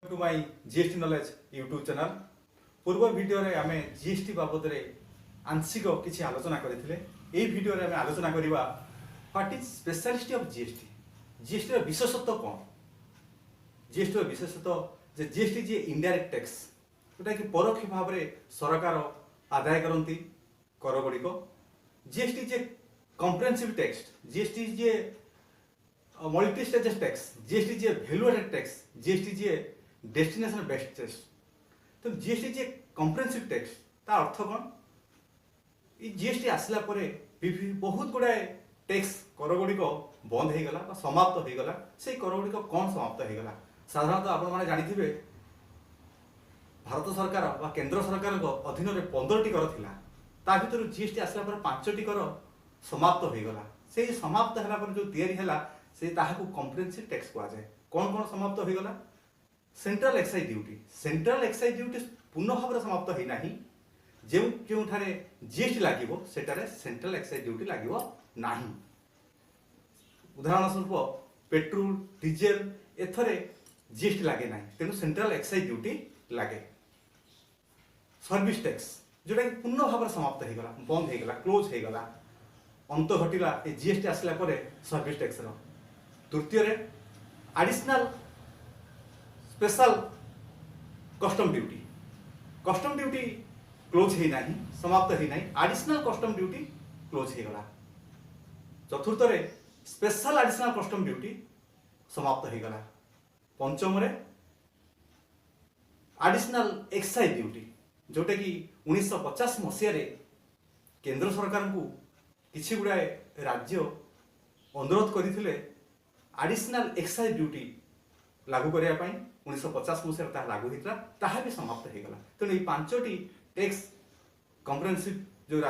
To my GST knowledge YouTube channel पूर्व video रे आमे जीएसटी बाबद रे आंशिक किसी आलोचना करथिले। एई वीडियो रे आमे आलोचना करिवा what is speciality of GST. GST रो विशेषत्व कोन? जीएसटी रो विशेषत्व जे जीएसटी जे इनडायरेक्ट टैक्स जोटा कि परोक्ष भाव रे सरकार आदाय करंती कर गुड़िक। जीएसटी जे कॉम्प्रिहेंसिव टैक्स, जीएसटी जे मल्टी स्टेजेस टैक्स, जीएसटी जे वैल्यू एडेड टैक्स, जीएसटी जे डेस्टिनेशन बेस्ड टैक्स। तो जीएसटी जे कॉम्प्रिहेंसिव टैक्स ता अर्थ कौन? ये जीएसटी आसला परे बहुत गुड़ाए टैक्स कर गुड़िक बंद हो गला समाप्त हो गला। से कर गुड़िक कौन समाप्त हो गला? साधारणतः आपण माने जानिथिबे भारत सरकार वा केंद्र सरकार अधीन रे 15टी कर थिला। ता भितर जीएसटी आसला परे 5टी कर समाप्त हो गला। से समाप्त हला पर जो तयारी हला से ताहाकू कॉम्प्रिहेंसिव टैक्स कुआ जाय। कौन कौन समाप्त हो गला? Central excise duty. Central excise duty पूर्ण भाव समाप्त होई नाही। जो ठारे जीएसटी लागिवो सेटारे सेंट्रल एक्साइज ड्यूटी लागिवो नाही। उदाहरण स्वरूप पेट्रोल डीजेल एथरे जीएसटी लागे नाही, तेनु सेंट्रल एक्साइज ड्यूटी लागे। सर्विस टैक्स जोटा कि पूर्ण भाव समाप्त हो गला, बंद हो गला, क्लोज हो गला, अंत घटिला ए जीएसटी आसला परे सर्विस टैक्स रो। तृतीय रे additional special custom duty. Custom duty close हो नाही, समाप्त हो नाही, एडिशनल कस्टम ड्यूटी क्लोज हो गला। चतुर्थ रे स्पेशल एडिशनल कस्टम ड्यूटी समाप्त हो गला। पंचम रे एडिशनल एक्साइज ड्यूटी जोटा कि 1950 मसीह रे केंद्र सरकार को किसी गुड़ाए राज्य अनुरोध करथिले एडिशनल एक्साइज ड्यूटी लागू करिया पई। 1950 मसीह ता लागू हितला, ताहा भी समाप्त हो गला। तो ये 5टी टैक्स कॉम्प्रिहेंसिव जो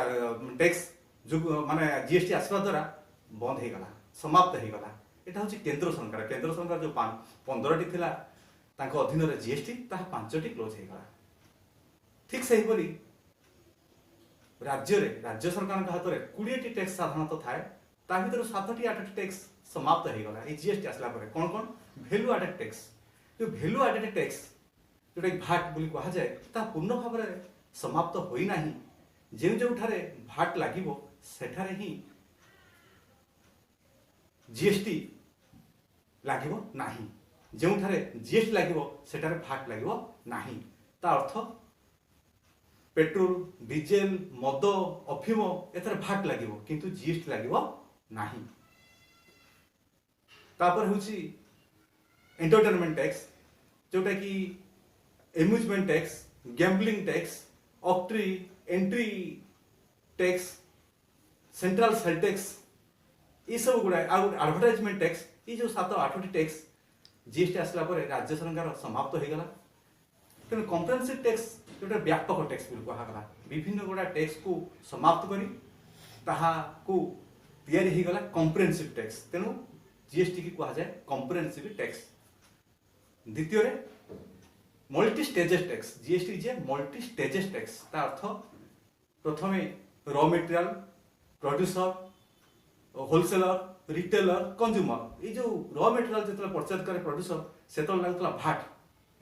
टैक्स जो माने जीएसटी आसवा द्वारा बंद हो गला, समाप्त हो गला। एटा होची केंद्र सरकार जो 15टी थिला तांको अधीन रे जीएसटी ताहा 5टी क्लोज हो गला। ठीक सही बोली राज्य सरकार हाथ में 20टी टैक्स साधारणतः थाए, ता भीतर 7टी 8टी टैक्स समाप्त हो गला। ये जीएसटी आसला परे कौन कौन? Value added tax. जो वैल्यू एडेड टैक्स जोटा कि भाट बोली कहा जाए ता पूर्ण भाव में समाप्त होई नाही। जो ठारे भाट लागिवो सेठारे ही जीएसटी लागिवो नाही। जो ठारे जीएसटी लागिवो सेठारे भाट लागिवो नाही। ता अर्थ पेट्रोल डीजेल मद अफिम एथर भाट लागिवो किंतु जीएसटी लागिवो नाही। तापर होची एंटरटेनमेंट टैक्स जोटा कि amusement tax, gambling tax, octroi entry tax, central sale tax, ये सब गुड़ा एडवर्टाइजमेंट टैक्स। ये जो 7-8टी टैक्स जीएसटी आसला परे राज्य सरकार समाप्त हो गला। तेणु कॉम्प्रिहेंसिव टैक्स जोटा व्यापक टैक्स बोली कहा, विभिन्न गुड़ा टैक्स को समाप्त करी ताहाकू तैयारी हो गला कॉम्प्रिहेंसिव टैक्स। तेणु जीएसटी की कहा जाए कॉम्प्रिहेंसिव टैक्स। द्वितीय रे मल्टी स्टेजेस टैक्स। जीएसटी जे मल्टी स्टेजेस टैक्स ता अर्थ प्रथमे raw material, producer, wholesaler, retailer, consumer. ये जो रॉ मटेरियल जो परचेज करे प्रोड्यूसर से लगुला भाट,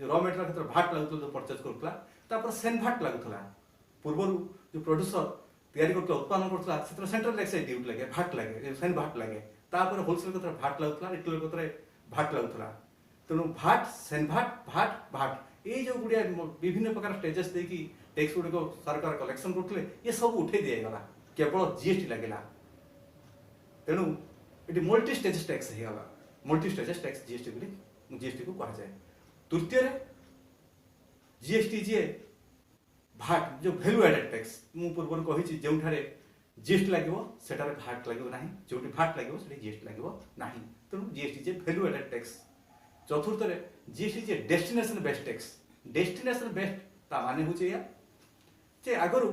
जो रॉ मटेरियल क्षेत्र भाट लगुला जो परचेज करुला, तापर सेन भाट लगुला। पूर्व जो प्रोड्यूसर तैयारी करथला उत्पादन करथला से सेंट्रल एक्साइज ड्यूटी लगे, भाट लगे, सेन भाट लगे। तापर होलसेल क्षेत्र भाट लगुला, रिटेल क्षेत्र भाट लगुला। तेणु भाट, सेन भाट, भाट ये जो गुड़िया विभिन्न प्रकार स्टेजेस देखी टैक्स गुड़िक सरकार कलेक्शन करते ये सब उठे दिगला, केवल जीएसटी लगे। तेणु ये मल्टी स्टेजेस टैक्स हो गला। मल्टी स्टेजेस टैक्स जीएसटी को कहा जाए। तृतीय जीएसटी जे भाट जो वैल्यू एडेड टैक्स मु पूर्व कही जो जीएसटी लगे सेटारे भाट लगे ना, जो भाट लगे से जीएसटी लगे ना। तेणु जीएसटी जे वैल्यू एडेड टैक्स। चतुर्थ जीएसटी जे destination based tax. Destination based ता माने होचे या जे आगरु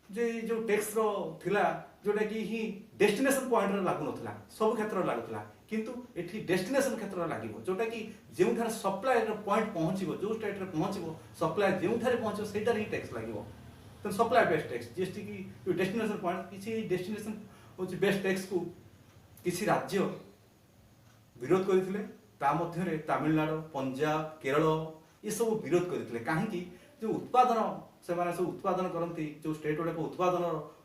जे जो टैक्स रो थिला जोटा कि ही डेस्टिनेशन पॉइंट रे लागु नथला, सब क्षेत्र लागुतला, किंतु एठी डेस्टिनेशन क्षेत्र रे लागिवो जोटा कि जेउ थार सप्लाई रो पॉइंट पहुंचीबो, जो स्टेट रे पहुंचीबो सप्लाई जेउ थारे पहुंचो सेटार ही टैक्स लागिवो। तो सप्लाई बेस्ड टैक्स जीएसटी की जो डेस्टिनेशन पॉइंट किसी डेस्टिनेशन होची बेस्ड टैक्स को किसी राज्य विरोध करथिले ତା ମଧ୍ୟରେ ତାମିଲନାଡୁ पंजाब केरल ये सब विरोध करते कहीं जो उत्पादन से सब उत्पादन करती जो स्टेट गुड़ाक उत्पादन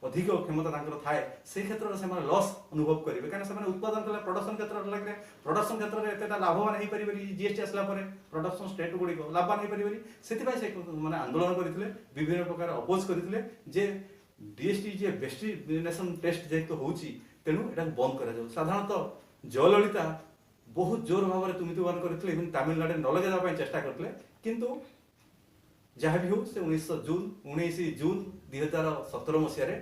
अधिक क्षमता थाए से क्षेत्र में लस अनुभव करेंगे कहीं उत्पादन कले प्रोडक्शन क्षेत्र लगे प्रोडक्शन क्षेत्र में एत लाभवान हो पारे जीएसटी आसला प्रोडक्शन स्टेट गुड़िक लाभवान हो पारे से मैंने आंदोलन करते विभिन्न प्रकार अपोज करते जे डीएसटी जे डेस्टिनेशन टेस्ट जेहेतु होची तेणु एटा बंद करा जाऊ साधारणतः जयललिता बहुत जोर भाव में तुमितुवान करते इवन तामिलनाडु न लगे चेष्टा करते किंतु जहाँ भी हो से 19 जून 2017 मसीह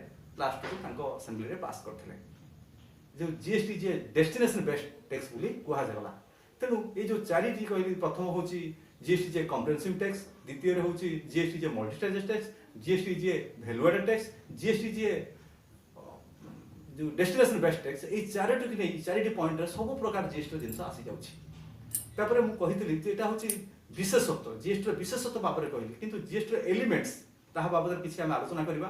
लास्ट को असेंबली पास करते जो जीएसटी जे डेस्टिनेशन बेस्ड टैक्स बोली कहगला तेणु ये जो चारिटी कहली प्रथम हूँ जीएसटी जे कम्प्रेहेंसिव टैक्स द्वितीय हूँ जीएसटी जे मल्टीस्टेज टैक्स जीएसटी जे वैल्यू एडेड टैक्स जीएसटी जे जो डेस्टिनेशन बेस्ड टैक्स ये चारोटी की नहीं चारिटी पॉइंट सब प्रकार जीएसटी जिन आसी जाऊँगी मुझे यहाँ हूँ विशेषत्व जीएसटी विशेषत्व भाव में कहली किंतु जीएसटी एलिमेंट्स ताहा बाबद किसी आम आलोचना करवा।